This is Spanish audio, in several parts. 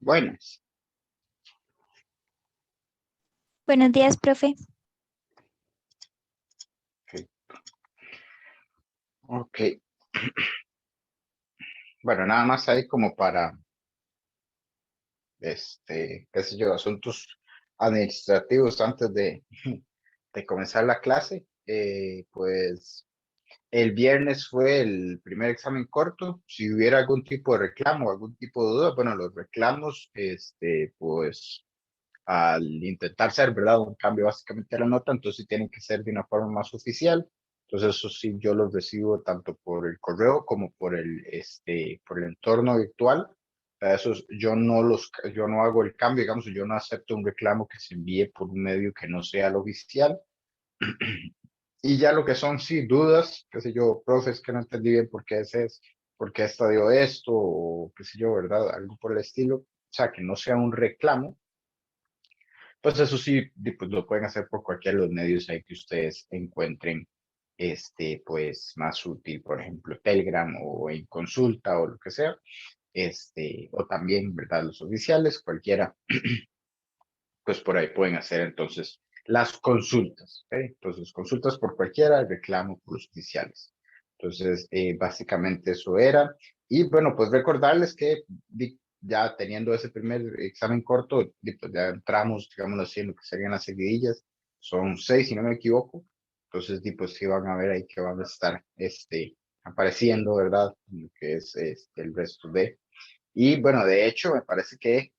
Buenas. Buenos días, profe. Ok. Bueno, nada más ahí como para, qué sé yo, asuntos administrativos antes de comenzar la clase. Pues el viernes fue el primer examen corto. Si hubiera algún tipo de reclamo, algún tipo de duda, bueno, los reclamos, pues al intentar ser, ¿verdad? Un cambio básicamente a la nota, entonces sí tienen que ser de una forma más oficial. Entonces eso sí, yo los recibo tanto por el correo como por el entorno virtual. Esos yo no hago el cambio, digamos, yo no acepto un reclamo que se envíe por un medio que no sea el oficial. Y ya lo que son, sí, dudas, qué sé yo, profes que no entendí bien por qué esta dio esto, o qué sé yo, ¿verdad? Algo por el estilo. O sea, que no sea un reclamo, pues eso sí, pues lo pueden hacer por cualquiera de los medios ahí que ustedes encuentren, pues más útil, por ejemplo, Telegram o en consulta o lo que sea, o también, ¿verdad? Los oficiales, cualquiera, pues por ahí pueden hacer entonces las consultas, ¿ok? Entonces, consultas por cualquiera, el reclamo por los oficiales. Entonces, básicamente eso era. Y bueno, pues recordarles que ya teniendo ese primer examen corto, pues ya entramos, digamos así, en lo que serían las seguidillas. Son 6, si no me equivoco. Entonces, pues sí van a ver ahí que van a estar apareciendo, ¿verdad? En lo que es el resto de. Y bueno, de hecho, me parece que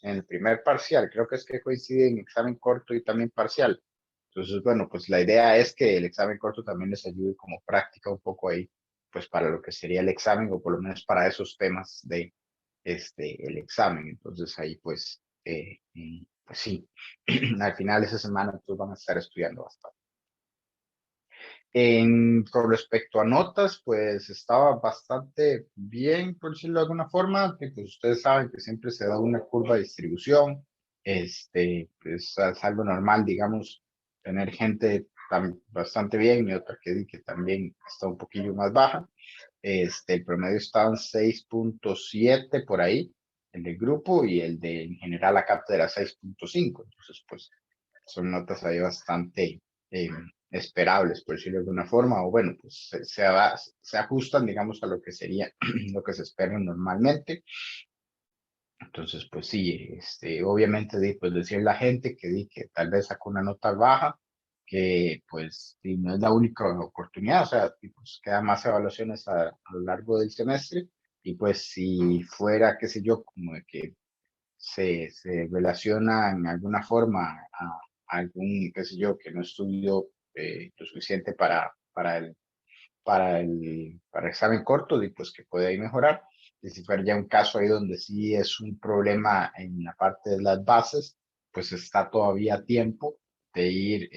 en el primer parcial, creo que es que coincide en examen corto y también parcial. Entonces, bueno, pues la idea es que el examen corto también les ayude como práctica un poco ahí, pues para lo que sería el examen o por lo menos para esos temas de el examen. Entonces ahí pues sí, al final de esa semana pues van a estar estudiando bastante. Con respecto a notas, pues estaba bastante bien, por decirlo de alguna forma, que pues ustedes saben que siempre se da una curva de distribución, pues es algo normal, digamos, tener gente bastante bien y otra que también está un poquillo más baja. El promedio está en 6.7 por ahí, el del grupo, y el de en general la cátedra 6.5. Entonces, pues son notas ahí bastante esperables, por decirlo de alguna forma, o bueno, pues se ajustan, digamos, a lo que sería lo que se espera normalmente. Entonces, pues sí, obviamente, pues decir la gente que tal vez sacó una nota baja, que pues sí, no es la única oportunidad, o sea, pues quedan más evaluaciones a lo largo del semestre, y pues si fuera, qué sé yo, como de que se relaciona en alguna forma a algún, qué sé yo, que no estudió lo suficiente para el examen corto, y pues que puede ahí mejorar. Y si fuera ya un caso ahí donde sí es un problema en la parte de las bases, pues está todavía a tiempo de ir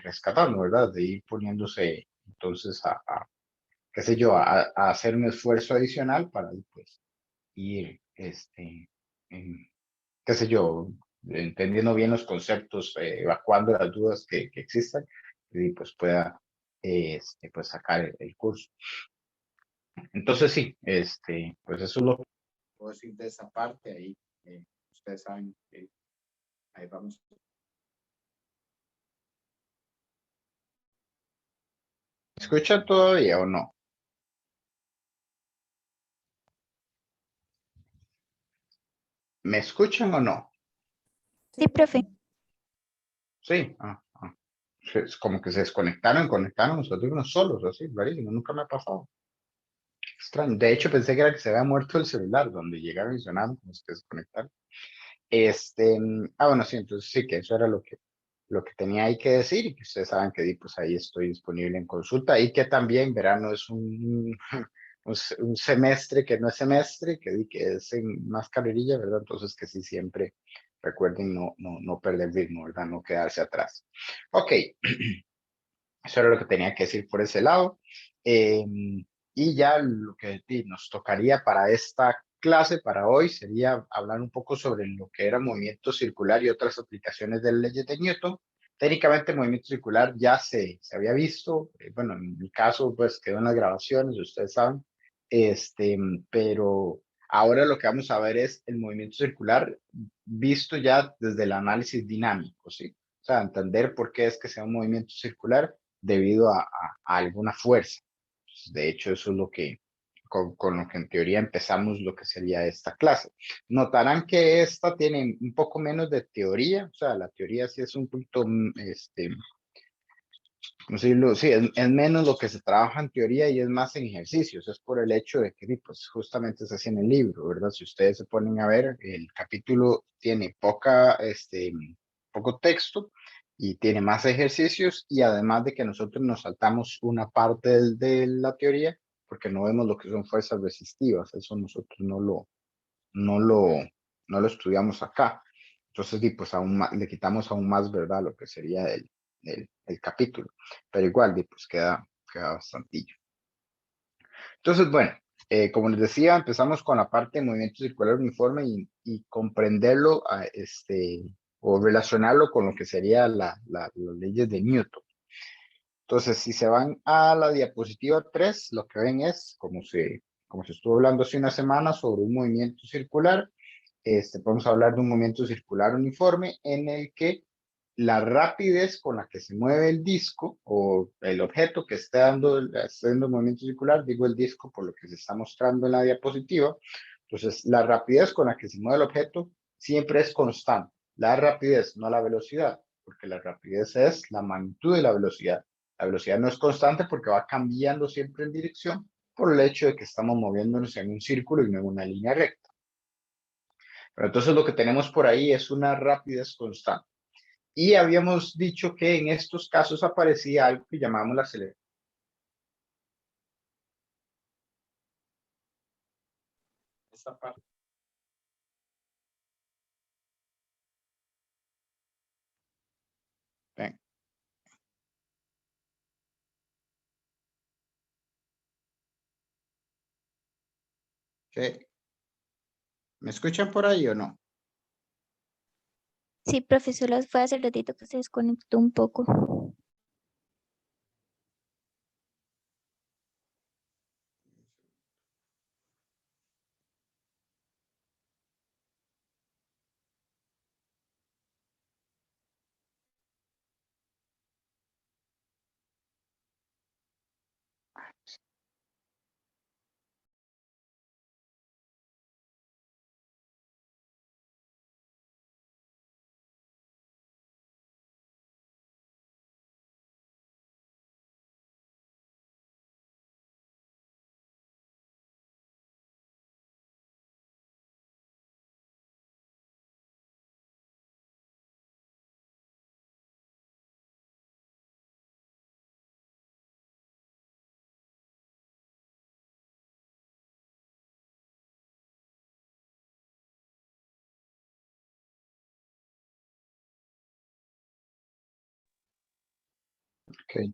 rescatando, ¿verdad? De ir poniéndose entonces qué sé yo, a hacer un esfuerzo adicional para pues ir, qué sé yo, entendiendo bien los conceptos, evacuando las dudas que existan, y pues pueda pues sacar el curso. Entonces sí, pues eso es lo que puedo decir de esa parte ahí. Ustedes saben que ahí vamos. ¿Me escuchan todavía o no? ¿Me escuchan o no? Sí, profe. Sí. Es como que se desconectaron, conectaron los audífonos solos, así, rarísimo, nunca me ha pasado. Extraño. De hecho, pensé que era que se había muerto el celular, donde llegaron y sonaron, como si se desconectaron. Bueno, sí, entonces sí, que eso era lo que tenía ahí que decir, y que ustedes saben que pues ahí estoy disponible en consulta, y que también verano es un semestre que no es semestre, que es en más carrerilla, ¿verdad? Entonces que sí, siempre recuerden no perder el ritmo, ¿verdad? No quedarse atrás. Ok, eso era lo que tenía que decir por ese lado. Y ya lo que nos tocaría para esta clase, para hoy, sería hablar un poco sobre lo que era movimiento circular y otras aplicaciones de leyes de Newton. Técnicamente, movimiento circular ya se había visto, bueno, en mi caso, pues quedó en las grabaciones, ustedes saben, pero Ahora lo que vamos a ver es el movimiento circular visto ya desde el análisis dinámico, ¿sí? O sea, entender por qué es que sea un movimiento circular debido a alguna fuerza. Pues, de hecho, eso es lo que, con lo que en teoría empezamos lo que sería esta clase. Notarán que esta tiene un poco menos de teoría, o sea, la teoría sí es un poquito, ¿cómo decirlo? Sí, es menos lo que se trabaja en teoría y es más en ejercicios. Es por el hecho de que, pues, justamente se hace en el libro, ¿verdad? Si ustedes se ponen a ver, el capítulo tiene poco texto y tiene más ejercicios y además de que nosotros nos saltamos una parte de la teoría porque no vemos lo que son fuerzas resistivas. Eso nosotros no lo, no lo estudiamos acá. Entonces, pues le quitamos aún más, ¿verdad? Lo que sería el capítulo. Pero igual, pues queda bastantillo. Entonces, bueno, como les decía, empezamos con la parte de movimiento circular uniforme y comprenderlo o relacionarlo con lo que sería las leyes de Newton. Entonces, si se van a la diapositiva 3, lo que ven es, como se estuvo hablando hace una semana sobre un movimiento circular, podemos hablar de un movimiento circular uniforme en el que la rapidez con la que se mueve el disco o el objeto que está dando movimiento circular, digo el disco por lo que se está mostrando en la diapositiva, entonces la rapidez con la que se mueve el objeto siempre es constante. La rapidez, no la velocidad, porque la rapidez es la magnitud de la velocidad. La velocidad no es constante porque va cambiando siempre en dirección por el hecho de que estamos moviéndonos en un círculo y no en una línea recta. Pero entonces lo que tenemos por ahí es una rapidez constante. Y habíamos dicho que en estos casos aparecía algo que llamamos la aceleración. Esta parte. Ven, ¿qué? ¿Me escuchan por ahí o no? Sí, profesor, fue hace ratito que se desconectó un poco. Ok.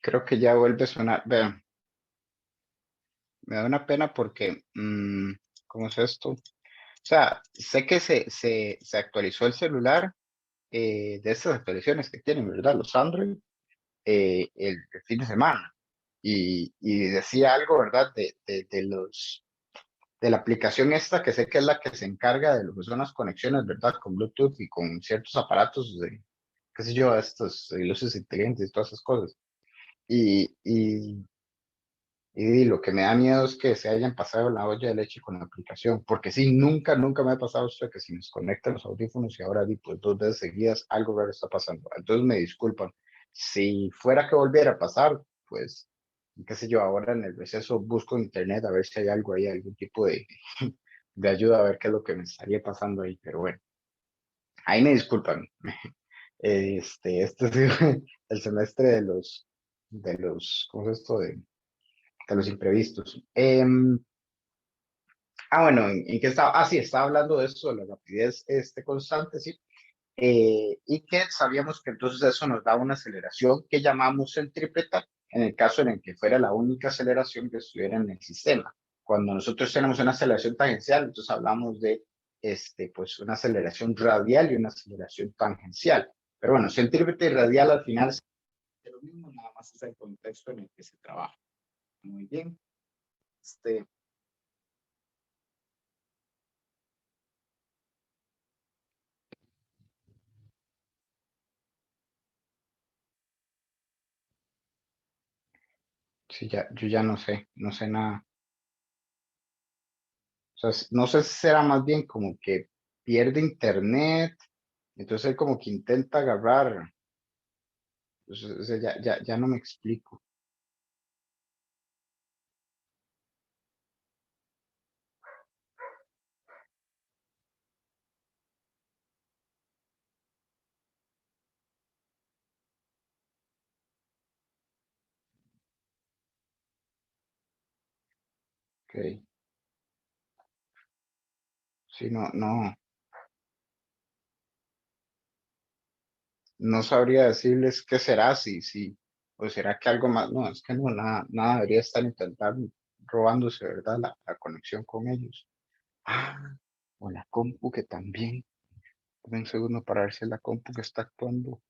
Creo que ya vuelve a sonar. Vean, me da una pena porque, ¿cómo es esto? O sea, sé que se actualizó el celular de estas actualizaciones que tienen, ¿verdad? Los Android, el fin de semana. Y decía algo, ¿verdad? De la aplicación esta, que sé que es la que se encarga de lo que son las conexiones, ¿verdad? Con Bluetooth y con ciertos aparatos de, qué sé yo, estos luces inteligentes y todas esas cosas. Y, y, y lo que me da miedo es que se hayan pasado la olla de leche con la aplicación, porque sí, nunca me ha pasado esto de que se nos conectan los audífonos y ahora, pues 2 veces seguidas, algo raro está pasando. Entonces me disculpan. Si fuera que volviera a pasar, pues, qué sé yo, ahora en el receso busco en internet a ver si hay algo ahí, algún tipo de ayuda a ver qué es lo que me estaría pasando ahí, pero bueno, ahí me disculpan. Este ha sido el semestre ¿cómo es esto? De los imprevistos. Bueno, ¿en qué estaba? Sí, estaba hablando de eso, de la rapidez constante, sí. Y que sabíamos que entonces eso nos da una aceleración que llamamos centrípeta en el caso en el que fuera la única aceleración que estuviera en el sistema. Cuando nosotros tenemos una aceleración tangencial, entonces hablamos de pues una aceleración radial y una aceleración tangencial. Pero bueno, centrípeta y radial al final es lo mismo, nada más es el contexto en el que se trabaja. Muy bien. Este, Sí, ya, yo ya no sé nada. O sea, no sé si será más bien como que pierde internet, entonces él como que intenta agarrar, o sea, ya no me explico. Ok, sí, no sabría decirles qué será, o será que algo más, no, es que no, nada debería estar intentando, robándose, ¿verdad? La conexión con ellos. Ah, o la compu que también, dame un segundo para ver si es la compu que está actuando.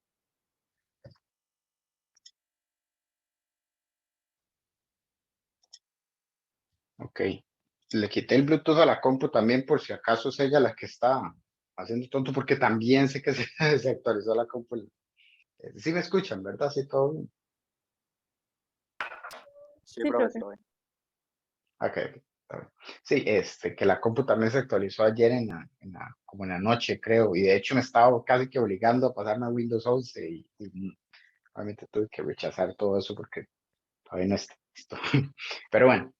Ok, le quité el Bluetooth a la compu también por si acaso es ella la que está haciendo tonto, porque también sé que se, se actualizó la compu. Sí me escuchan, ¿verdad? Sí, todo bien. Sí, Sí, profe, profe. todo bien. Ok, ok, está bien. Sí, que la compu también se actualizó ayer como en la noche, creo, y de hecho me estaba casi que obligando a pasarme a Windows 11 y obviamente tuve que rechazar todo eso porque todavía no está listo. Pero bueno,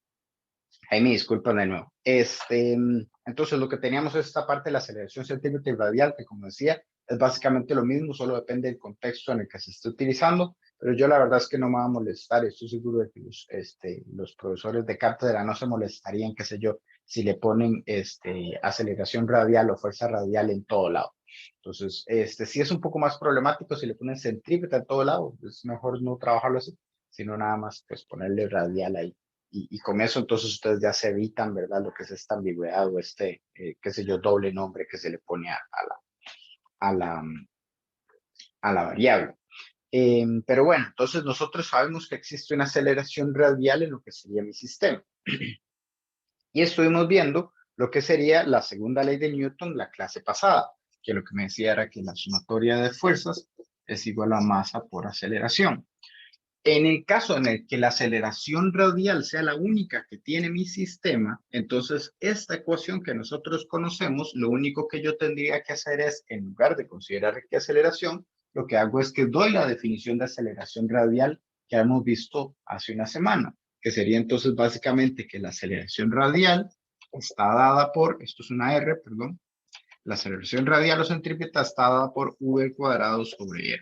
ahí me disculpan de nuevo. Entonces, lo que teníamos es esta parte de la aceleración centímetro y radial, que como decía, es básicamente lo mismo, solo depende del contexto en el que se esté utilizando, pero yo la verdad es que no me va a molestar, estoy seguro de que los profesores de cátedra no se molestarían, qué sé yo, si le ponen aceleración radial o fuerza radial en todo lado. Entonces, sí es un poco más problemático si le ponen centrípeta en todo lado, es mejor no trabajarlo así, sino nada más pues ponerle radial ahí y con eso entonces ustedes ya se evitan, ¿verdad? Lo que es esta ambigüedad o qué sé yo, doble nombre que se le pone a la, a la variable. Pero bueno, entonces nosotros sabemos que existe una aceleración radial en lo que sería mi sistema. Y estuvimos viendo lo que sería la segunda ley de Newton la clase pasada, que lo que me decía era que la sumatoria de fuerzas es igual a masa por aceleración. En el caso en el que la aceleración radial sea la única que tiene mi sistema, entonces esta ecuación que nosotros conocemos, lo único que yo tendría que hacer es, en lugar de considerar que aceleración, lo que hago es que doy la definición de aceleración radial que hemos visto hace una semana, que sería entonces básicamente que la aceleración radial está dada por, esto es una R, perdón, la aceleración radial o centrípeta está dada por v cuadrado sobre r.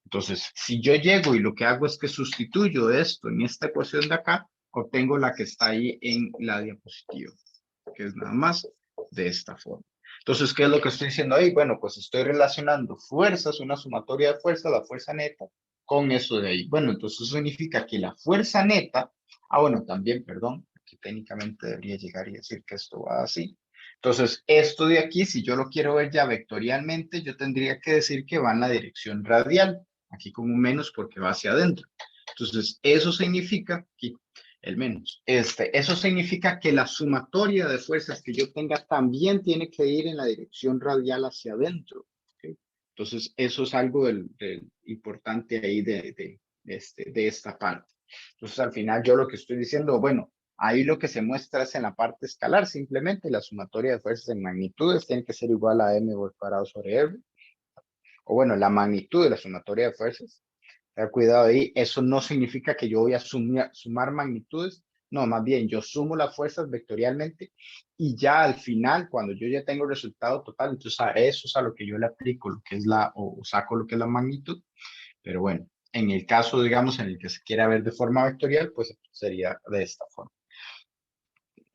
Entonces, si yo llego y lo que hago es que sustituyo esto en esta ecuación de acá, obtengo la que está ahí en la diapositiva, que es nada más de esta forma. Entonces, ¿qué es lo que estoy diciendo ahí? Bueno, pues estoy relacionando fuerzas, una sumatoria de fuerzas, la fuerza neta, con eso de ahí. Bueno, entonces eso significa que la fuerza neta, bueno, también, perdón, aquí técnicamente debería llegar y decir que esto va así. Entonces, esto de aquí, si yo lo quiero ver ya vectorialmente, yo tendría que decir que va en la dirección radial, aquí con un menos porque va hacia adentro. Entonces, eso significa, aquí el menos, eso significa que la sumatoria de fuerzas que yo tenga también tiene que ir en la dirección radial hacia adentro. ¿Okay? Entonces, eso es algo importante ahí de esta parte. Entonces, al final yo lo que estoy diciendo, bueno, ahí lo que se muestra es en la parte escalar, simplemente la sumatoria de fuerzas en magnitudes tiene que ser igual a m por cuadrado sobre r, o bueno, la magnitud de la sumatoria de fuerzas. Tener cuidado ahí, eso no significa que yo voy a sumar magnitudes, no, más bien yo sumo las fuerzas vectorialmente y ya al final, cuando yo ya tengo el resultado total, entonces a eso es a lo que yo le aplico, lo que es o saco lo que es la magnitud, pero bueno, en el caso, digamos, en el que se quiera ver de forma vectorial, pues sería de esta forma.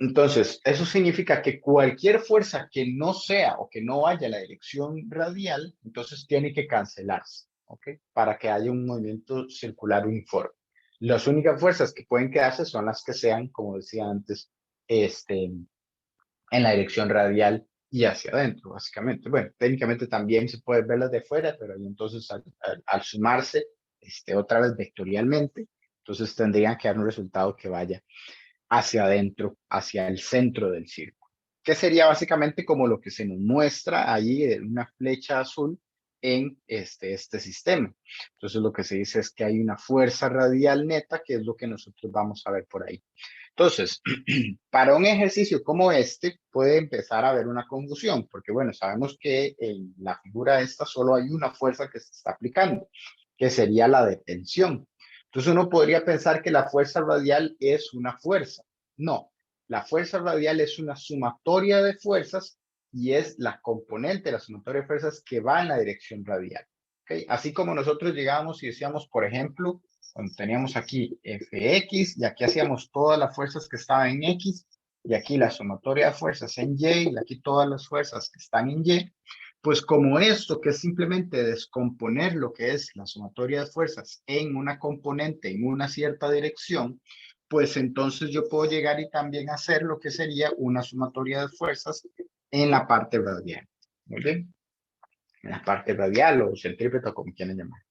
Entonces, eso significa que cualquier fuerza que no sea o que no vaya a la dirección radial, entonces tiene que cancelarse, ¿ok? Para que haya un movimiento circular uniforme. Las únicas fuerzas que pueden quedarse son las que sean, como decía antes, en la dirección radial y hacia adentro, básicamente. Bueno, técnicamente también se puede verlas de fuera, pero ahí entonces al sumarse, otra vez vectorialmente, entonces tendrían que dar un resultado que vaya hacia adentro, hacia el centro del círculo, que sería básicamente como lo que se nos muestra ahí en una flecha azul, en este sistema. Entonces lo que se dice es que hay una fuerza radial neta, que es lo que nosotros vamos a ver por ahí. Entonces, para un ejercicio como este puede empezar a haber una confusión, porque bueno, sabemos que en la figura esta solo hay una fuerza que se está aplicando, que sería la de tensión. Entonces uno podría pensar que la fuerza radial es una fuerza. No, la fuerza radial es una sumatoria de fuerzas y es la componente de la sumatoria de fuerzas que va en la dirección radial. ¿Okay? Así como nosotros llegamos y decíamos, por ejemplo, cuando teníamos aquí Fx y aquí hacíamos todas las fuerzas que estaban en X y aquí la sumatoria de fuerzas en Y y aquí todas las fuerzas que están en Y, pues como esto que es simplemente descomponer lo que es la sumatoria de fuerzas en una componente en una cierta dirección, pues entonces yo puedo llegar y también hacer lo que sería una sumatoria de fuerzas en la parte radial. ¿Muy bien? En la parte radial o centrípeta, como quieran llamar.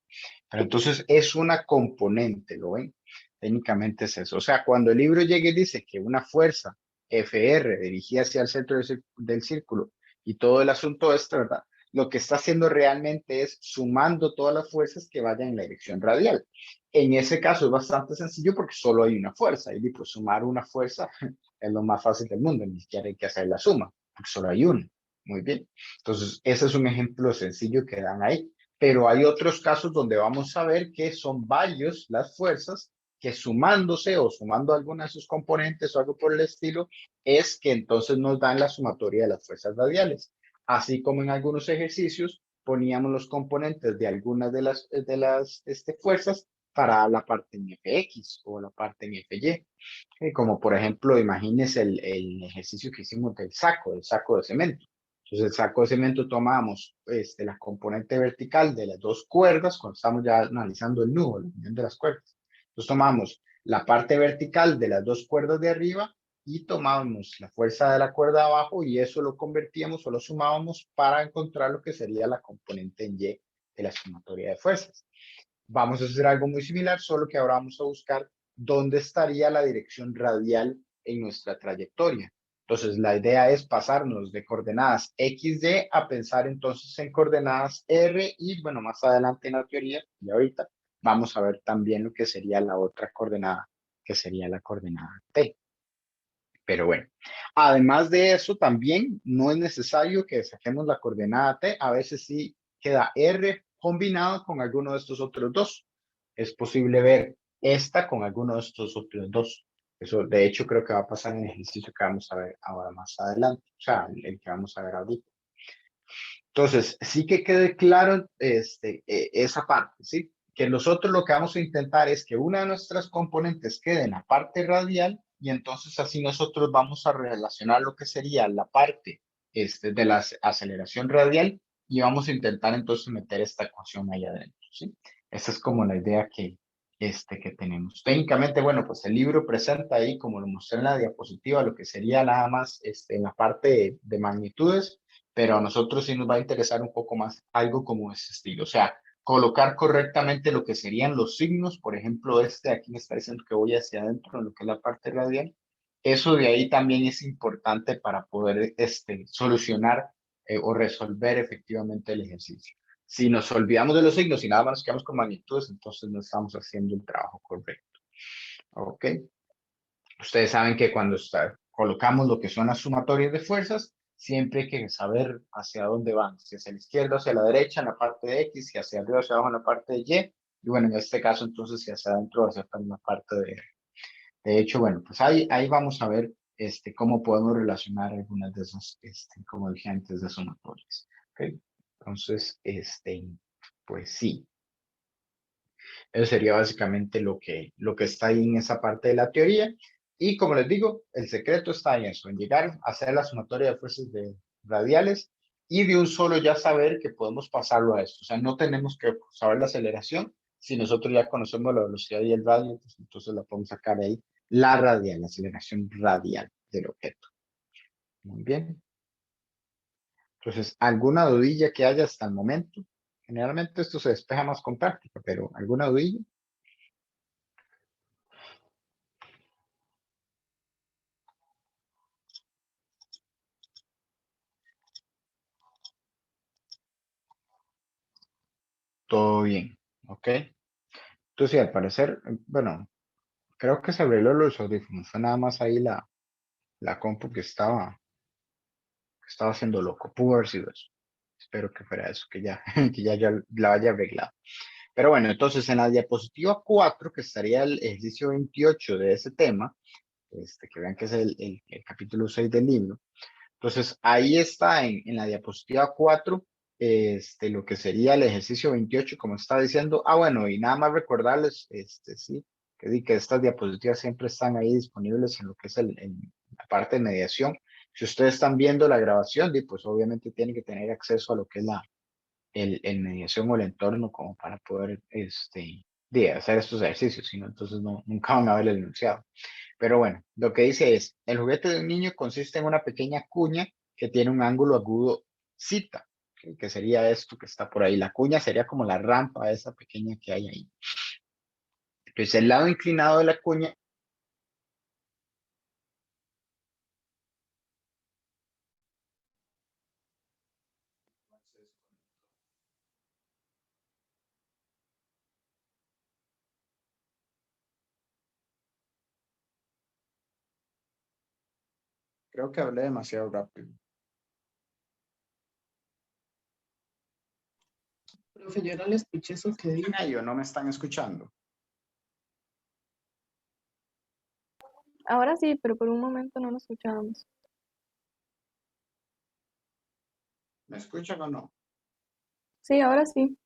Pero entonces es una componente, ¿lo ven? Técnicamente es eso. O sea, cuando el libro llega y dice que una fuerza FR dirigida hacia el centro del círculo y todo el asunto esto, ¿verdad? Lo que está haciendo realmente es sumando todas las fuerzas que vayan en la dirección radial. En ese caso es bastante sencillo porque solo hay una fuerza. Y pues sumar una fuerza es lo más fácil del mundo, ni siquiera hay que hacer la suma, porque solo hay una. Muy bien. Entonces, ese es un ejemplo sencillo que dan ahí, pero hay otros casos donde vamos a ver que son varios las fuerzas que sumándose o sumando alguna de sus componentes o algo por el estilo, es que entonces nos dan la sumatoria de las fuerzas radiales. Así como en algunos ejercicios poníamos los componentes de algunas de las fuerzas para la parte en Fx o la parte en Fy. Como por ejemplo, imagínense el ejercicio que hicimos del saco de cemento. Entonces, el saco de cemento tomamos la componente vertical de las dos cuerdas, cuando estamos ya analizando el nudo, la unión de las cuerdas. Entonces, tomamos la parte vertical de las dos cuerdas de arriba y tomábamos la fuerza de la cuerda de abajo y eso lo convertíamos o lo sumábamos para encontrar lo que sería la componente en Y de la sumatoria de fuerzas. Vamos a hacer algo muy similar, solo que ahora vamos a buscar dónde estaría la dirección radial en nuestra trayectoria. Entonces, la idea es pasarnos de coordenadas XY a pensar entonces en coordenadas R y, bueno, más adelante en la teoría, y ahorita, vamos a ver también lo que sería la otra coordenada, que sería la coordenada T. Pero bueno, además de eso, también no es necesario que saquemos la coordenada T. A veces sí queda R combinado con alguno de estos otros dos. Es posible ver esta con alguno de estos otros dos. Eso, de hecho, creo que va a pasar en el ejercicio que vamos a ver ahora más adelante. O sea, el que vamos a ver ahorita. Entonces, sí que quede claro esa parte, ¿sí? Que nosotros lo que vamos a intentar es que una de nuestras componentes quede en la parte radial y entonces así nosotros vamos a relacionar lo que sería la parte de la aceleración radial y vamos a intentar entonces meter esta ecuación ahí adentro, ¿sí? Esa es como la idea que tenemos. Técnicamente, bueno, pues el libro presenta ahí, como lo mostré en la diapositiva, lo que sería nada más en la parte de magnitudes, pero a nosotros sí nos va a interesar un poco más algo como ese estilo, o sea, colocar correctamente lo que serían los signos, por ejemplo, aquí me está diciendo que voy hacia adentro en lo que es la parte radial, eso de ahí también es importante para poder solucionar o resolver efectivamente el ejercicio. Si nos olvidamos de los signos y nada más nos quedamos con magnitudes, entonces no estamos haciendo el trabajo correcto. ¿Ok? Ustedes saben que cuando colocamos lo que son las sumatorias de fuerzas, siempre hay que saber hacia dónde van, si hacia la izquierda, hacia la derecha en la parte de X, si hacia arriba, hacia abajo en la parte de Y, y bueno, en este caso entonces si hacia adentro, hacia la parte de R. De hecho, bueno, pues ahí vamos a ver cómo podemos relacionar algunas de esas, como dije antes, de sumatorias. ¿Okay? Entonces, pues sí, eso sería básicamente lo que está ahí en esa parte de la teoría. Y como les digo, el secreto está en eso, en llegar a hacer la sumatoria de fuerzas radiales y de un solo ya saber que podemos pasarlo a esto. O sea, no tenemos que saber la aceleración. Si nosotros ya conocemos la velocidad y el radio, pues entonces la podemos sacar ahí. La radial, la aceleración radial del objeto. Muy bien. Entonces, ¿alguna dudilla que haya hasta el momento? Generalmente esto se despeja más con práctica, pero ¿alguna dudilla? todo bien, ¿ok? Entonces, sí, al parecer, bueno, creo que se arregló los audífonos, fue nada más ahí la compu que estaba haciendo loco, pudo haber sido eso. Espero que fuera eso, que ya, ya la haya arreglado. Pero bueno, entonces en la diapositiva 4 que estaría el ejercicio 28 de ese tema, que vean que es el capítulo 6 del libro. Entonces, ahí está en la diapositiva 4 lo que sería el ejercicio 28 como está diciendo. Ah, bueno, y nada más recordarles, sí, que estas diapositivas siempre están ahí disponibles en lo que es la parte de mediación. Si ustedes están viendo la grabación, pues obviamente tienen que tener acceso a lo que es el mediación o el entorno como para poder, hacer estos ejercicios, sino entonces no, nunca van a ver el enunciado. Pero bueno, lo que dice es, el juguete de un niño consiste en una pequeña cuña que tiene un ángulo agudo cita, ¿ok? Que sería esto que está por ahí. La cuña sería como la rampa esa pequeña que hay ahí. Entonces, el lado inclinado de la cuña, creo que hablé demasiado rápido. Profe, yo no le escuché eso que dijo. Ellos no me están escuchando. Ahora sí, pero por un momento no lo escuchábamos. ¿Me escuchan o no? Sí, ahora sí.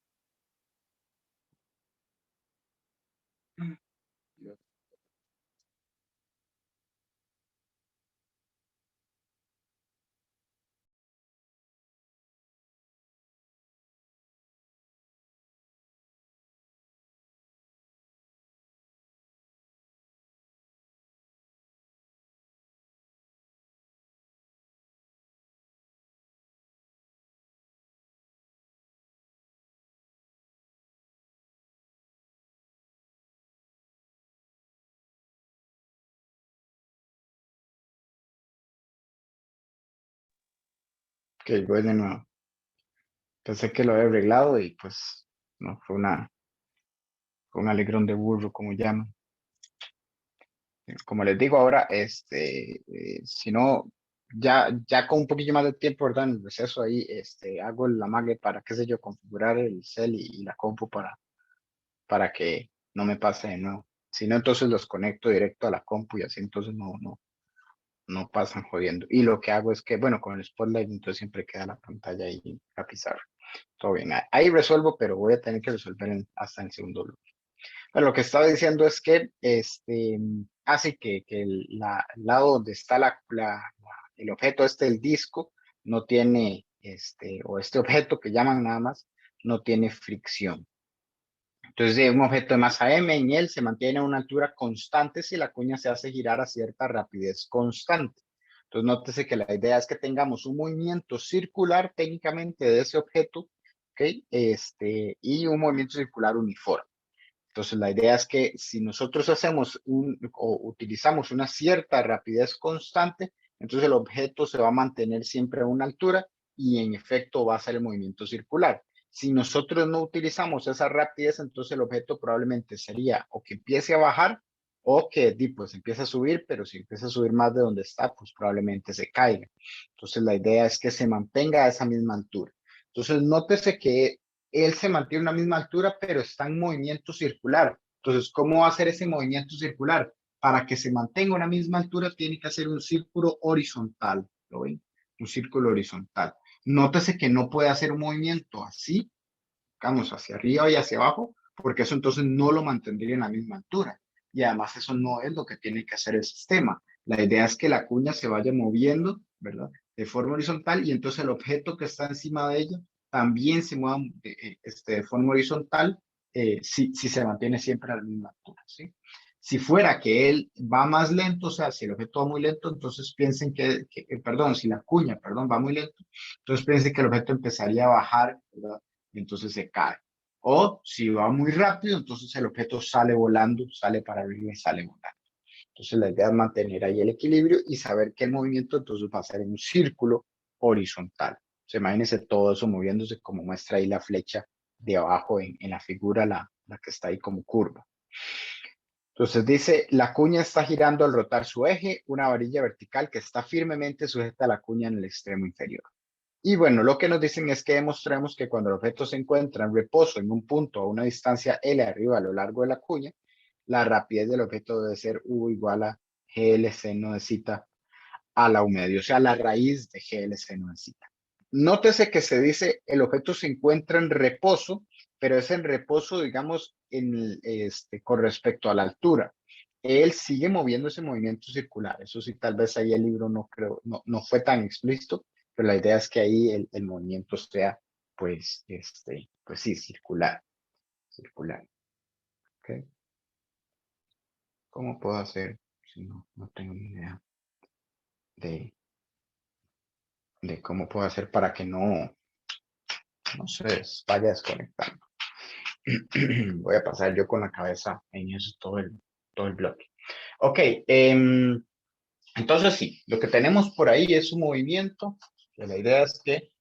Ok, voy de nuevo. Pensé que lo había arreglado y pues no, fue un alegrón de burro, como llaman. Como les digo ahora, si no, ya con un poquillo más de tiempo, ¿verdad? En el receso ahí, hago la mague para, qué sé yo, configurar el cel y la compu para que no me pase de nuevo. Si no, entonces los conecto directo a la compu y así entonces no pasan jodiendo. Y lo que hago es que, bueno, con el Spotlight entonces siempre queda la pantalla ahí, la pizarra. Todo bien. Ahí resuelvo, pero voy a tener que resolver hasta en segundo lugar. Bueno, lo que estaba diciendo es que hace que el lado donde está el objeto, el disco, no tiene, o este objeto que llaman nada más, no tiene fricción. Entonces, de un objeto de masa m en él se mantiene a una altura constante si la cuña se hace girar a cierta rapidez constante. Entonces, nótese que la idea es que tengamos un movimiento circular técnicamente de ese objeto, ¿ok? Y un movimiento circular uniforme. Entonces, la idea es que si nosotros hacemos o utilizamos una cierta rapidez constante, entonces el objeto se va a mantener siempre a una altura y en efecto va a ser el movimiento circular. Si nosotros no utilizamos esa rapidez, entonces el objeto probablemente sería o que empiece a bajar o que pues empiece a subir, pero si empieza a subir más de donde está, pues probablemente se caiga. Entonces, la idea es que se mantenga a esa misma altura. Entonces, nótese que él se mantiene a una misma altura, pero está en movimiento circular. Entonces, ¿cómo va a hacer ese movimiento circular? Para que se mantenga a una misma altura, tiene que hacer un círculo horizontal. ¿Lo ven? Un círculo horizontal. Nótese que no puede hacer un movimiento así, digamos, hacia arriba y hacia abajo, porque eso entonces no lo mantendría en la misma altura. Y además eso no es lo que tiene que hacer el sistema. La idea es que la cuña se vaya moviendo, ¿verdad? De forma horizontal y entonces el objeto que está encima de ella también se mueva de forma horizontal si se mantiene siempre a la misma altura, ¿sí? Si fuera que él va más lento, o sea, si el objeto va muy lento, entonces piensen perdón, si la cuña, perdón, va muy lento, entonces piensen que el objeto empezaría a bajar, ¿verdad? Y entonces se cae. O si va muy rápido, entonces el objeto sale volando, sale para arriba y sale volando. Entonces la idea es mantener ahí el equilibrio y saber que el movimiento entonces va a ser en un círculo horizontal. Se imagínense todo eso moviéndose como muestra ahí la flecha de abajo en la figura, la que está ahí como curva. Entonces dice, la cuña está girando al rotar su eje, una varilla vertical que está firmemente sujeta a la cuña en el extremo inferior. Y bueno, lo que nos dicen es que demostremos que cuando el objeto se encuentra en reposo en un punto a una distancia L arriba a lo largo de la cuña, la rapidez del objeto debe ser U igual a GL seno de zeta a la U medio, o sea, la raíz de GL seno de zeta. Nótese que se dice el objeto se encuentra en reposo, pero es en reposo, digamos, con respecto a la altura. Él sigue moviendo ese movimiento circular. Eso sí, tal vez ahí el libro no creo, no fue tan explícito, pero la idea es que ahí el movimiento sea, pues, pues sí, circular. ¿Okay? ¿Cómo puedo hacer? Si no tengo ni idea de cómo puedo hacer para que no se vaya desconectando. Voy a pasar yo con la cabeza en eso todo el bloque. Ok, entonces sí, lo que tenemos por ahí es un movimiento, que la idea es que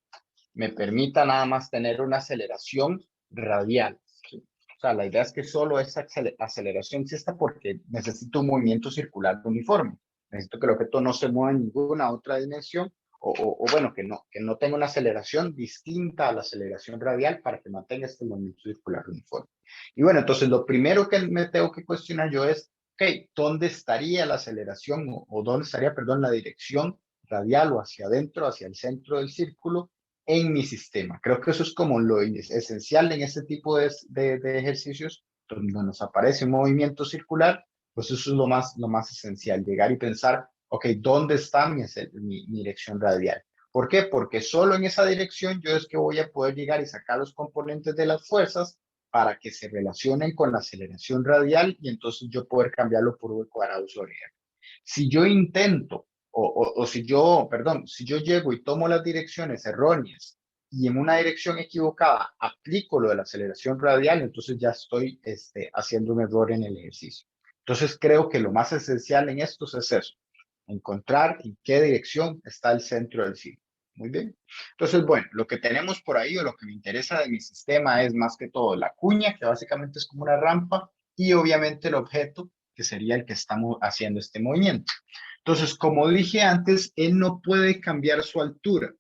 me permita nada más tener una aceleración radial. ¿Sí? O sea, la idea es que solo esa aceleración exista porque necesito un movimiento circular uniforme. Necesito que el objeto no se mueva en ninguna otra dimensión o bueno, que no tenga una aceleración distinta a la aceleración radial para que mantenga este movimiento circular uniforme. Y bueno, entonces lo primero que me tengo que cuestionar yo es, ok, ¿dónde estaría la aceleración o dónde estaría, perdón, la dirección radial o hacia adentro, hacia el centro del círculo en mi sistema? Creo que eso es como lo esencial en este tipo de ejercicios, donde nos aparece un movimiento circular, pues eso es lo más esencial, llegar y pensar, ok, ¿dónde está mi dirección radial? ¿Por qué? Porque solo en esa dirección yo es que voy a poder llegar y sacar los componentes de las fuerzas para que se relacionen con la aceleración radial y entonces yo poder cambiarlo por V cuadrado sobre R. Si yo intento, si yo llego y tomo las direcciones erróneas y en una dirección equivocada aplico lo de la aceleración radial, entonces ya estoy haciendo un error en el ejercicio. Entonces creo que lo más esencial en estos es eso, encontrar en qué dirección está el centro del círculo. Muy bien. Entonces, bueno, lo que tenemos por ahí o lo que me interesa de mi sistema es más que todo la cuña, que básicamente es como una rampa, y obviamente el objeto, que sería el que estamos haciendo este movimiento. Entonces, como dije antes, él no puede cambiar su altura,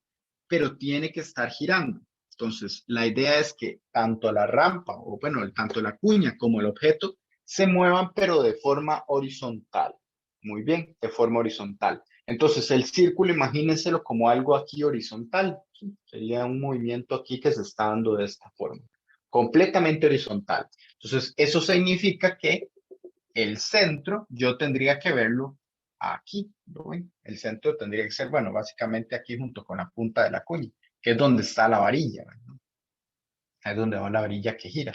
pero tiene que estar girando. Entonces, la idea es que tanto la rampa, o bueno, tanto la cuña como el objeto, se muevan, pero de forma horizontal. Muy bien, de forma horizontal. Entonces, el círculo, imagínenselo como algo aquí horizontal. ¿Sí? Sería un movimiento aquí que se está dando de esta forma, completamente horizontal. Entonces, eso significa que el centro yo tendría que verlo aquí, ¿lo ven? El centro tendría que ser, bueno, básicamente aquí junto con la punta de la cuña, que es donde está la varilla, ¿verdad? Ahí es donde va la varilla que gira.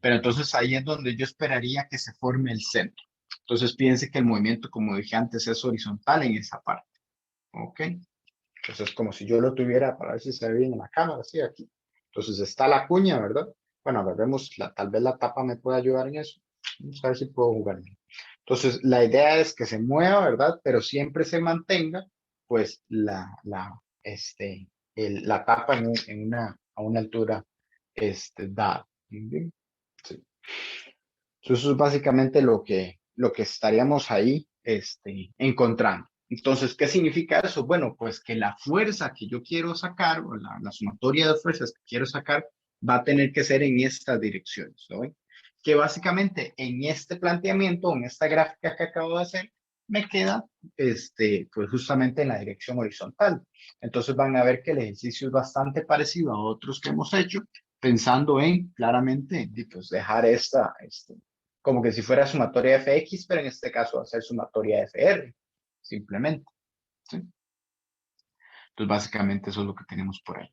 Pero entonces ahí es donde yo esperaría que se forme el centro. Entonces piense que el movimiento, como dije antes, es horizontal en esa parte. ¿Ok? Entonces como si yo lo tuviera, para ver si se ve bien en la cámara, así aquí. Entonces está la cuña, ¿verdad? Bueno, a ver, vemos, tal vez la tapa me pueda ayudar en eso. Vamos a ver si puedo jugar bien. Entonces, la idea es que se mueva, ¿verdad? Pero siempre se mantenga, pues, la tapa a una altura dada. ¿Sí? Sí. Entonces, eso es básicamente lo que estaríamos ahí encontrando. Entonces, ¿qué significa eso? Bueno, pues que la fuerza que yo quiero sacar, o la sumatoria de fuerzas que quiero sacar, va a tener que ser en estas direcciones, ¿no? Que básicamente en este planteamiento, en esta gráfica que acabo de hacer, me queda pues justamente en la dirección horizontal. Entonces van a ver que el ejercicio es bastante parecido a otros que hemos hecho, pensando en claramente pues dejar como que si fuera sumatoria fx, pero en este caso va a ser sumatoria fr, simplemente. ¿Sí? Entonces básicamente eso es lo que tenemos por ahí.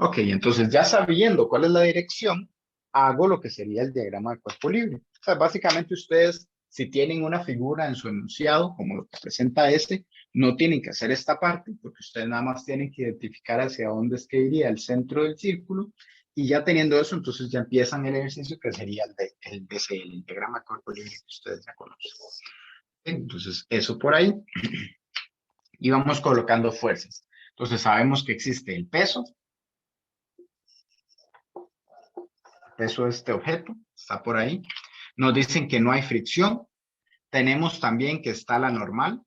Ok, entonces ya sabiendo cuál es la dirección, hago lo que sería el diagrama de cuerpo libre. O sea, básicamente ustedes, si tienen una figura en su enunciado, como lo que presenta este, no tienen que hacer esta parte, porque ustedes nada más tienen que identificar hacia dónde es que iría el centro del círculo, y ya teniendo eso, entonces ya empiezan el ejercicio que sería el diagrama de cuerpo libre que ustedes ya conocen. Entonces, eso por ahí. Y vamos colocando fuerzas. Entonces, sabemos que existe el peso, peso de este objeto, está por ahí. Nos dicen que no hay fricción. Tenemos también que está la normal.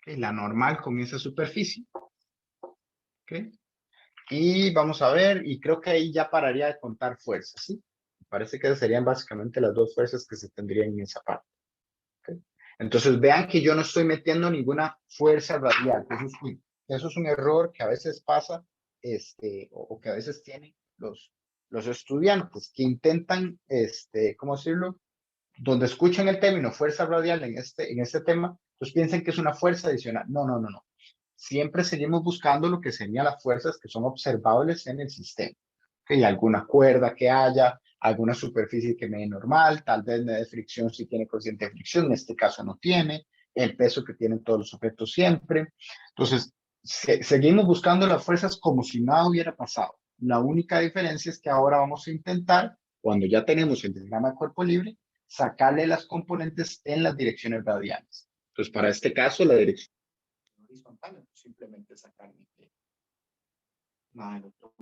¿Okay? La normal con esa superficie. ¿Okay? Y vamos a ver, y creo que ahí ya pararía de contar fuerzas, ¿sí? Parece que serían básicamente las dos fuerzas que se tendrían en esa parte. ¿Okay? Entonces vean que yo no estoy metiendo ninguna fuerza radial. Eso es un error que a veces pasa, o que a veces tienen los estudiantes que intentan, ¿cómo decirlo? Donde escuchan el término fuerza radial en este tema, pues piensan que es una fuerza adicional. No, no, no, no. Siempre seguimos buscando lo que serían las fuerzas que son observables en el sistema. Que alguna cuerda que haya, alguna superficie que me dé normal, tal vez me dé fricción si tiene cociente de fricción, en este caso no tiene, el peso que tienen todos los objetos siempre. Entonces, seguimos buscando las fuerzas como si nada hubiera pasado. La única diferencia es que ahora vamos a intentar, cuando ya tenemos el diagrama de cuerpo libre, sacarle las componentes en las direcciones radiales. Entonces, para este caso, la dirección horizontal, simplemente sacar nada del otro.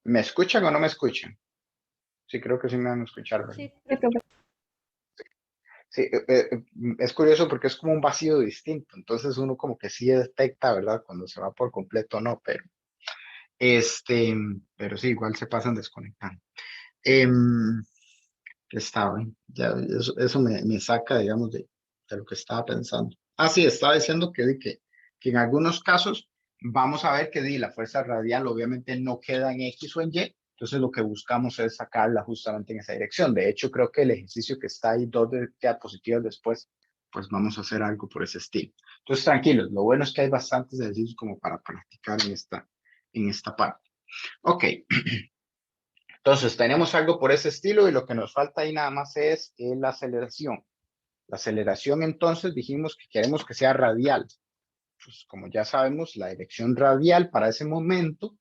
¿Me escuchan o no me escuchan? Sí, creo que sí me van a escuchar, ¿verdad? Sí, profe. Sí, es curioso porque es como un vacío distinto, entonces uno como que sí detecta, ¿verdad? Cuando se va por completo o no, pero sí, igual se pasan desconectando. Estaba, ya, eso me saca, digamos, de lo que estaba pensando. Ah, sí, estaba diciendo que en algunos casos vamos a ver que la fuerza radial obviamente no queda en X o en Y, entonces lo que buscamos es sacarla justamente en esa dirección. De hecho, creo que el ejercicio que está ahí, dos diapositivas después, pues vamos a hacer algo por ese estilo. Entonces, tranquilos, lo bueno es que hay bastantes ejercicios como para practicar en esta parte. Ok. Entonces, tenemos algo por ese estilo y lo que nos falta ahí nada más es la aceleración. La aceleración, entonces, dijimos que queremos que sea radial. Pues, como ya sabemos, la dirección radial para ese momento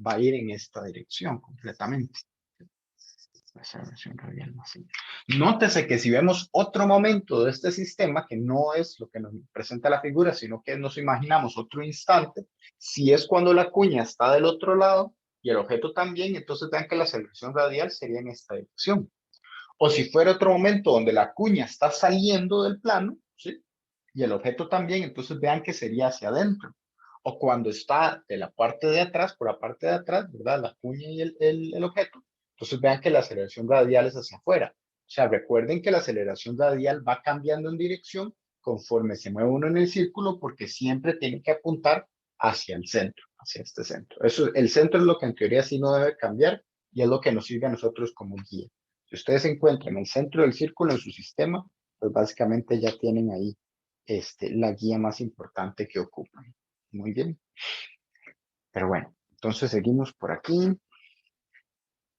va a ir en esta dirección completamente. La aceleración radial así. Nótese que si vemos otro momento de este sistema, que no es lo que nos presenta la figura, sino que nos imaginamos otro instante, si es cuando la cuña está del otro lado, y el objeto también, entonces vean que la aceleración radial sería en esta dirección. O si fuera otro momento donde la cuña está saliendo del plano, ¿sí? Y el objeto también, entonces vean que sería hacia adentro. O cuando está de la parte de atrás, por la parte de atrás, ¿verdad? La cuña y el objeto. Entonces vean que la aceleración radial es hacia afuera. O sea, recuerden que la aceleración radial va cambiando en dirección conforme se mueve uno en el círculo porque siempre tiene que apuntar hacia el centro, hacia este centro. Eso, el centro es lo que en teoría sí no debe cambiar y es lo que nos sirve a nosotros como guía. Si ustedes se encuentran en el centro del círculo en su sistema, pues básicamente ya tienen ahí la guía más importante que ocupan. Muy bien. Pero bueno, entonces seguimos por aquí.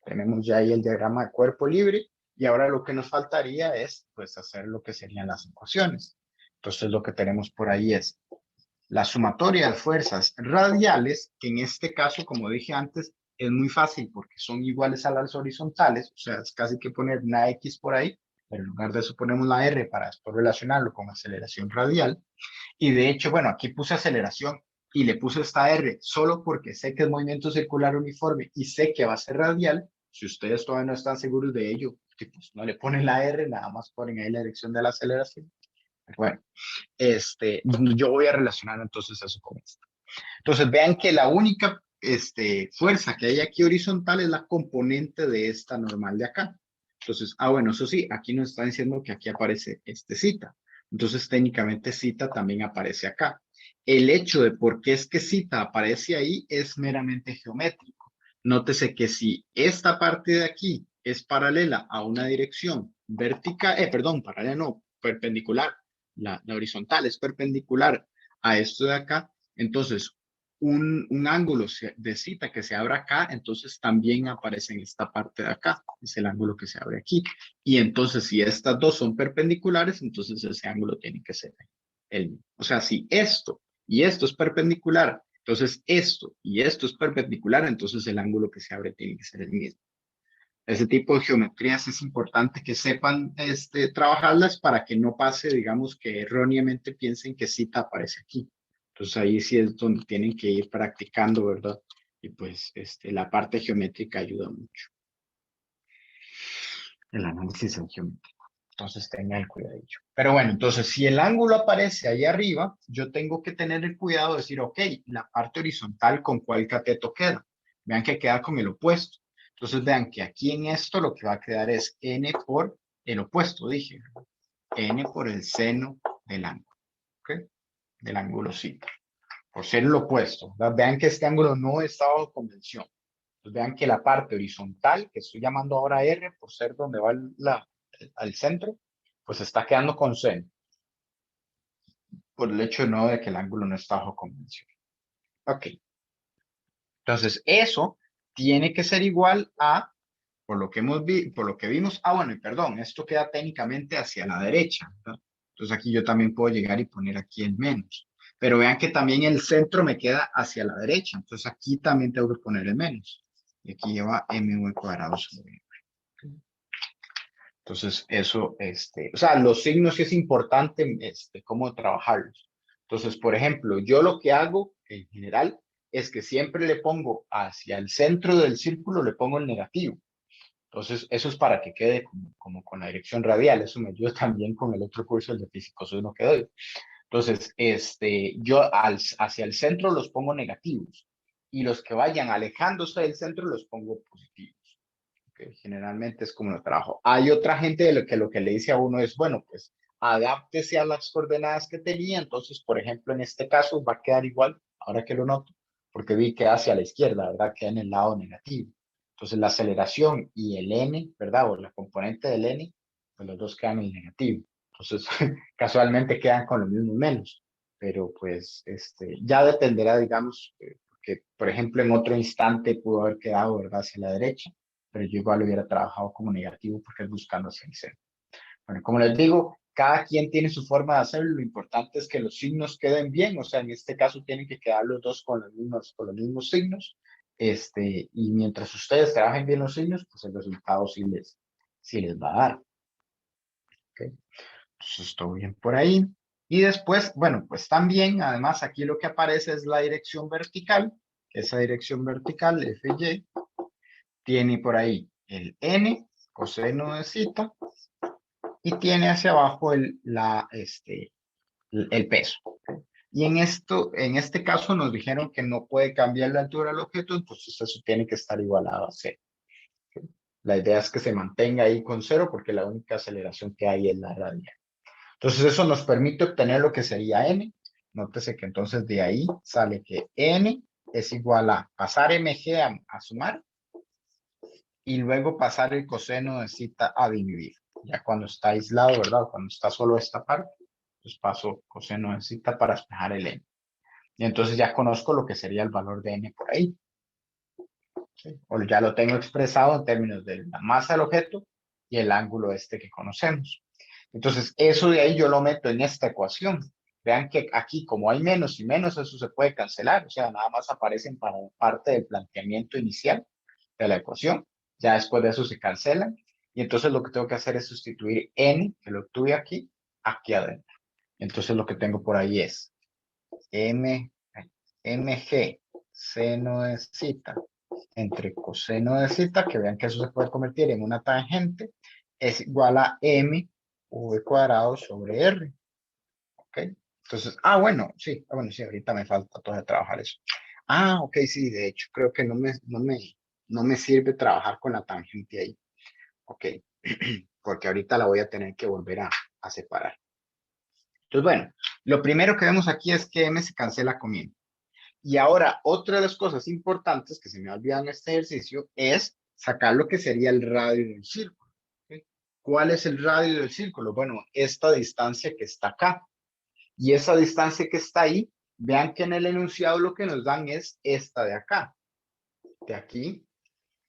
Tenemos ya ahí el diagrama de cuerpo libre y ahora lo que nos faltaría es pues hacer lo que serían las ecuaciones. Entonces lo que tenemos por ahí es la sumatoria de fuerzas radiales, que en este caso, como dije antes, es muy fácil porque son iguales a las horizontales, o sea, es casi que poner una X por ahí, pero en lugar de eso ponemos la R para después relacionarlo con aceleración radial. Y de hecho, bueno, aquí puse aceleración y le puse esta R solo porque sé que es movimiento circular uniforme y sé que va a ser radial. Si ustedes todavía no están seguros de ello, pues no le ponen la R, nada más ponen ahí la dirección de la aceleración. Bueno, yo voy a relacionar entonces eso con esto. Entonces vean que la única fuerza que hay aquí horizontal es la componente de esta normal de acá. Entonces, bueno, eso sí, aquí nos está diciendo que aquí aparece zeta. Entonces, técnicamente zeta también aparece acá. El hecho de por qué es que zeta aparece ahí es meramente geométrico. Nótese que si esta parte de aquí es paralela a una dirección vertical, perdón, paralela no, perpendicular, la horizontal es perpendicular a esto de acá, entonces un ángulo de cita que se abra acá, entonces también aparece en esta parte de acá, es el ángulo que se abre aquí. Y entonces si estas dos son perpendiculares, entonces ese ángulo tiene que ser el mismo. O sea, si esto y esto es perpendicular, entonces esto y esto es perpendicular, entonces el ángulo que se abre tiene que ser el mismo. Ese tipo de geometrías es importante que sepan trabajarlas para que no pase, digamos, que erróneamente piensen que cita aparece aquí. Entonces ahí sí es donde tienen que ir practicando, ¿verdad? Y pues la parte geométrica ayuda mucho. El análisis en geometría. Entonces tengan el cuidadillo. Pero bueno, entonces si el ángulo aparece ahí arriba, yo tengo que tener el cuidado de decir, ok, la parte horizontal con cuál cateto queda. Vean que queda con el opuesto. Entonces vean que aquí en esto lo que va a quedar es n por el opuesto, dije. N por el seno del ángulo. ¿Ok? Del ángulo cita. Por ser el opuesto. ¿Verdad? Vean que este ángulo no está bajo convención. Entonces vean que la parte horizontal, que estoy llamando ahora R, por ser donde va al centro, pues está quedando con seno. Por el hecho no de que el ángulo no está bajo convención. Ok. Entonces eso tiene que ser igual a, por lo que vimos, bueno, y perdón, esto queda técnicamente hacia la derecha, ¿verdad? Entonces aquí yo también puedo llegar y poner aquí el menos. Pero vean que también el centro me queda hacia la derecha. Entonces aquí también tengo que poner el menos. Y aquí lleva mv cuadrado sobre m. Entonces eso, o sea, los signos sí es importante, cómo trabajarlos. Entonces, por ejemplo, yo lo que hago en general es que siempre le pongo hacia el centro del círculo, le pongo el negativo. Entonces, eso es para que quede como con la dirección radial. Eso me ayuda también con el otro curso, el de Físicos 1 que doy. Entonces, yo hacia el centro los pongo negativos y los que vayan alejándose del centro los pongo positivos. Okay, generalmente es como lo trabajo. Hay otra gente de lo que le dice a uno es, bueno, pues adáptese a las coordenadas que tenía. Entonces, por ejemplo, en este caso va a quedar igual, ahora que lo noto, porque vi que hacia la izquierda, ¿verdad? Queda en el lado negativo. Entonces, la aceleración y el n, ¿verdad? O la componente del n, pues los dos quedan en el negativo. Entonces, casualmente quedan con lo mismo menos. Pero pues, ya dependerá, digamos, que, por ejemplo, en otro instante pudo haber quedado, ¿verdad? Hacia la derecha, pero yo igual hubiera trabajado como negativo porque es buscando hacia el cero. Bueno, como les digo, cada quien tiene su forma de hacerlo, lo importante es que los signos queden bien, o sea, en este caso tienen que quedar los dos con los mismos signos, y mientras ustedes trabajen bien los signos, pues el resultado sí les va a dar. ¿Okay? Entonces, todo bien por ahí. Y después, bueno, pues también, además, aquí lo que aparece es la dirección vertical. Esa dirección vertical, FY, tiene por ahí el n, coseno de zeta, y tiene hacia abajo el peso. Y en este caso nos dijeron que no puede cambiar la altura del objeto, entonces eso tiene que estar igualado a cero. La idea es que se mantenga ahí con cero porque la única aceleración que hay es la radial. Entonces eso nos permite obtener lo que sería n. Nótese que entonces de ahí sale que n es igual a pasar mg a sumar y luego pasar el coseno de zeta a dividir. Ya cuando está aislado, ¿verdad? Cuando está solo esta parte, pues paso coseno de zeta para despejar el n. Y entonces ya conozco lo que sería el valor de n por ahí. ¿Sí? O ya lo tengo expresado en términos de la masa del objeto y el ángulo que conocemos. Entonces, eso de ahí yo lo meto en esta ecuación. Vean que aquí, como hay menos y menos, eso se puede cancelar. O sea, nada más aparecen para parte del planteamiento inicial de la ecuación. Ya después de eso se cancelan. Y entonces lo que tengo que hacer es sustituir n, que lo tuve aquí adentro. Entonces lo que tengo por ahí es mg seno de zeta entre coseno de zeta, que vean que eso se puede convertir en una tangente, es igual a m v cuadrado sobre r. ¿Ok? Entonces, bueno, sí, ahorita me falta todavía trabajar eso. Ok, sí, de hecho, creo que no me sirve trabajar con la tangente ahí. Ok, porque ahorita la voy a tener que volver a separar. Entonces, bueno, lo primero que vemos aquí es que m se cancela con m. Y ahora, otra de las cosas importantes que se me ha olvidado en este ejercicio es sacar lo que sería el radio del círculo. ¿Okay? ¿Cuál es el radio del círculo? Bueno, esta distancia que está acá. Y esa distancia que está ahí, vean que en el enunciado lo que nos dan es esta de acá. De aquí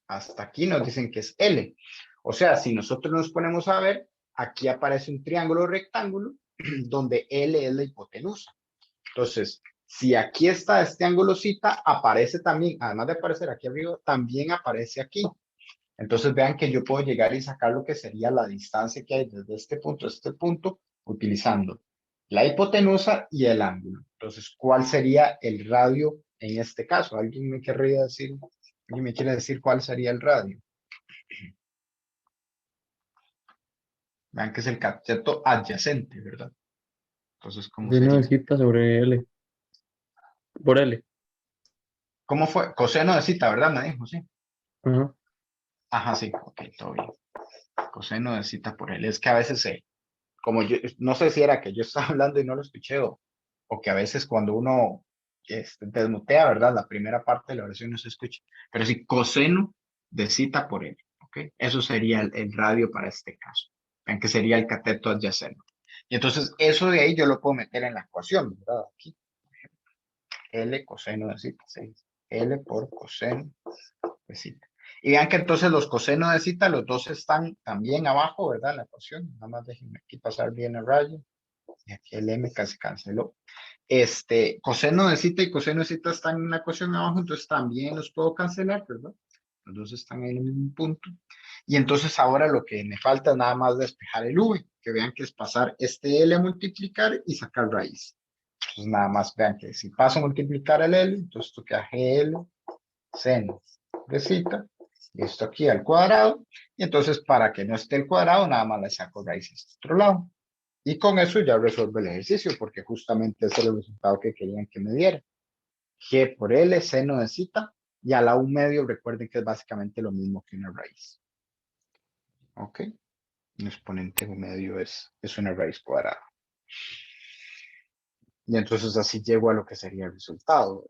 hasta aquí nos dicen que es L. O sea, si nosotros nos ponemos a ver, aquí aparece un triángulo rectángulo donde L es la hipotenusa. Entonces, si aquí está este ángulo cita, aparece también, además de aparecer aquí arriba, también aparece aquí. Entonces vean que yo puedo llegar y sacar lo que sería la distancia que hay desde este punto a este punto utilizando la hipotenusa y el ángulo. Entonces, ¿cuál sería el radio en este caso? ¿Alguien me querría decir? ¿Alguien me quiere decir cuál sería el radio? Vean que es el cateto adyacente, ¿verdad? Entonces, ¿cómo Coseno de sería? cita sobre L. Por L. ¿Cómo fue? Coseno de cita, ¿verdad? Me dijo, sí. Ajá. Ajá, sí, ok, todo bien. Coseno de cita por él. Es que a veces como yo, no sé si era que yo estaba hablando y no lo escuché o que a veces cuando uno desmutea, ¿verdad? La primera parte de la oración no se escucha. Pero sí, coseno de cita por él, ¿ok? Eso sería el radio para este caso. Vean que sería el cateto adyacente. Y entonces eso de ahí yo lo puedo meter en la ecuación, ¿verdad? Aquí, L coseno de cita, 6. L por coseno de cita. Y vean que entonces los cosenos de cita, los dos están también abajo, ¿verdad? En la ecuación. Nada más déjenme aquí pasar bien el rayo. Y aquí el M casi canceló. Coseno de cita y coseno de cita están en la ecuación abajo, entonces también los puedo cancelar, ¿verdad? Los dos están en el mismo punto. Y entonces ahora lo que me falta es nada más despejar el V, que vean que es pasar este L a multiplicar y sacar raíz. Entonces nada más vean que si paso a multiplicar el L, entonces esto queda GL seno de cita, y esto aquí al cuadrado, y entonces para que no esté el cuadrado, nada más le saco raíces de otro lado. Y con eso ya resuelvo el ejercicio, porque justamente ese es el resultado que querían que me diera. G por L, seno de cita, y a la un medio, recuerden que es básicamente lo mismo que una raíz. ¿Ok? Un exponente un medio es una raíz cuadrada. Y entonces así llego a lo que sería el resultado.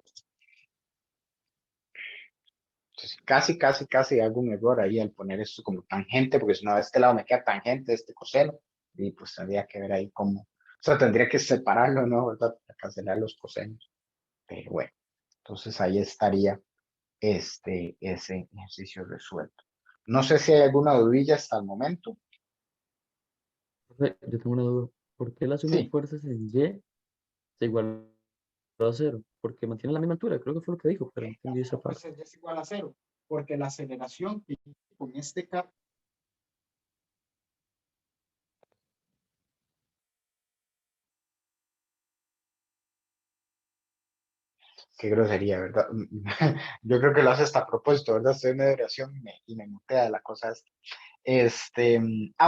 Entonces, casi hago un error ahí al poner esto como tangente, porque si no, de este lado me queda tangente, este coseno, y pues tendría que ver ahí cómo, o sea, tendría que separarlo, ¿no? ¿Verdad? Para cancelar los cosenos. Pero bueno, entonces ahí estaría ese ejercicio resuelto. No sé si hay alguna dudilla hasta el momento. Profe, yo tengo una duda. ¿Por qué la suma de Sí, fuerzas en Y se igualó a cero? Porque mantiene la misma altura, creo que fue lo que dijo, pero no entendí esa parte. pues ya es igual a cero, porque la aceleración que con este cambio. Qué grosería, ¿verdad? Yo creo que lo hace hasta a propósito, ¿verdad? Estoy en medio de oración y me mutea de la cosa esta.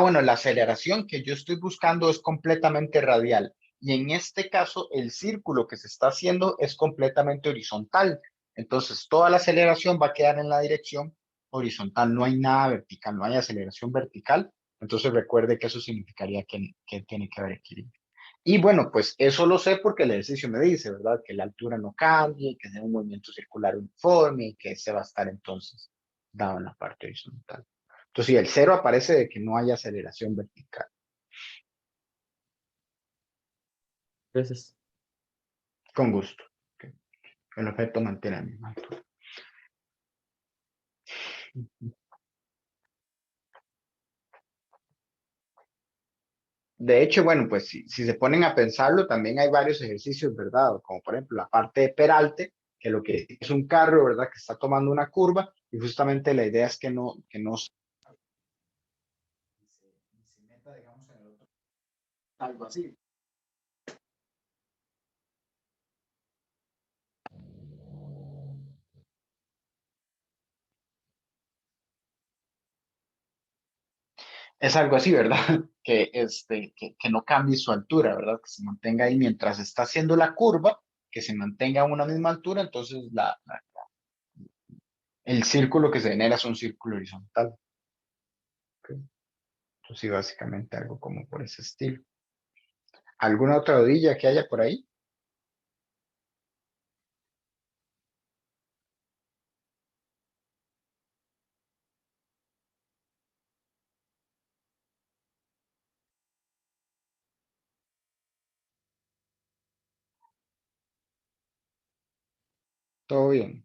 Bueno, la aceleración que yo estoy buscando es completamente radial. Y en este caso, el círculo que se está haciendo es completamente horizontal. Entonces, toda la aceleración va a quedar en la dirección horizontal. No hay nada vertical, no hay aceleración vertical. Entonces, recuerde que eso significaría que tiene que haber equilibrio. Y bueno, pues eso lo sé porque el ejercicio me dice, ¿verdad? Que la altura no cambie, que sea un movimiento circular uniforme y que se va a estar entonces dado en la parte horizontal. Entonces, si el cero aparece de que no hay aceleración vertical. Gracias. Con gusto. Ok. El objeto mantiene la misma altura. De hecho, bueno, pues si se ponen a pensarlo, también hay varios ejercicios, ¿verdad? Como por ejemplo la parte de peralte, que lo que es un carro, ¿verdad? Que está tomando una curva y justamente la idea es que no se meta, digamos, en el otro. Algo así. Es algo así, ¿verdad? Que no cambie su altura, ¿verdad? Que se mantenga ahí mientras está haciendo la curva, que se mantenga a una misma altura, entonces el círculo que se genera es un círculo horizontal. ¿Ok? Entonces, sí, básicamente algo como por ese estilo. ¿Alguna otra odilla que haya por ahí? Todo bien.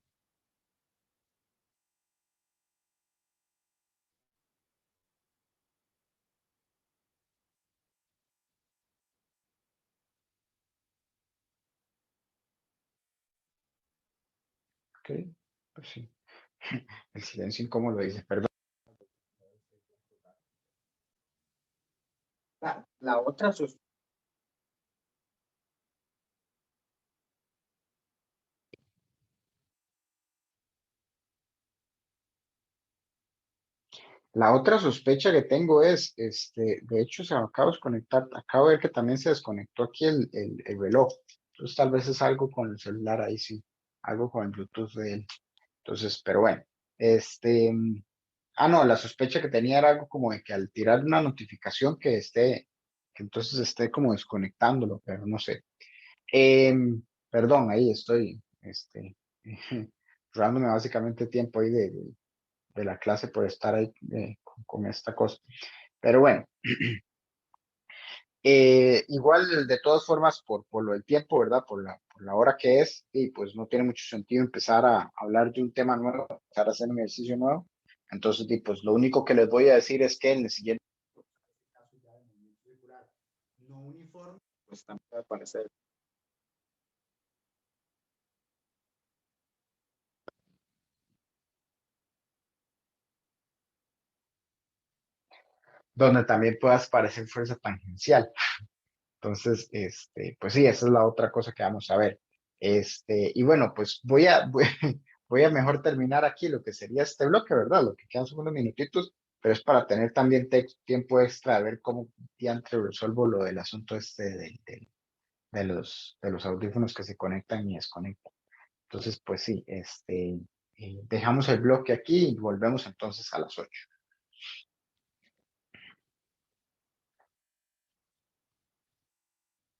Ok, pues sí. El silencio incómodo dice, perdón. La otra La otra sospecha que tengo es, de hecho, se me acaba de desconectar, acabo de ver que también se desconectó aquí el reloj. Entonces, tal vez es algo con el celular ahí, sí, algo con el Bluetooth de él. Entonces, pero bueno, no, la sospecha que tenía era algo como de que al tirar una notificación que entonces esté como desconectándolo, pero no sé. Perdón, ahí estoy, dándome básicamente tiempo ahí de la clase por estar ahí con esta cosa. Pero bueno, igual de todas formas, por lo del tiempo, ¿verdad? Por la hora que es, y pues no tiene mucho sentido empezar a hablar de un tema nuevo, empezar a hacer un ejercicio nuevo. Entonces, pues lo único que les voy a decir es que en el siguiente no uniforme, pues también va a aparecer. Donde también puedas aparecer fuerza tangencial. Entonces, pues sí, esa es la otra cosa que vamos a ver. Y bueno, pues voy a mejor terminar aquí lo que sería este bloque, ¿verdad? Lo que quedan son unos minutitos, pero es para tener también tiempo extra de ver cómo diantre resuelvo lo del asunto de los audífonos que se conectan y desconectan. Entonces, pues sí, dejamos el bloque aquí y volvemos entonces a las 8.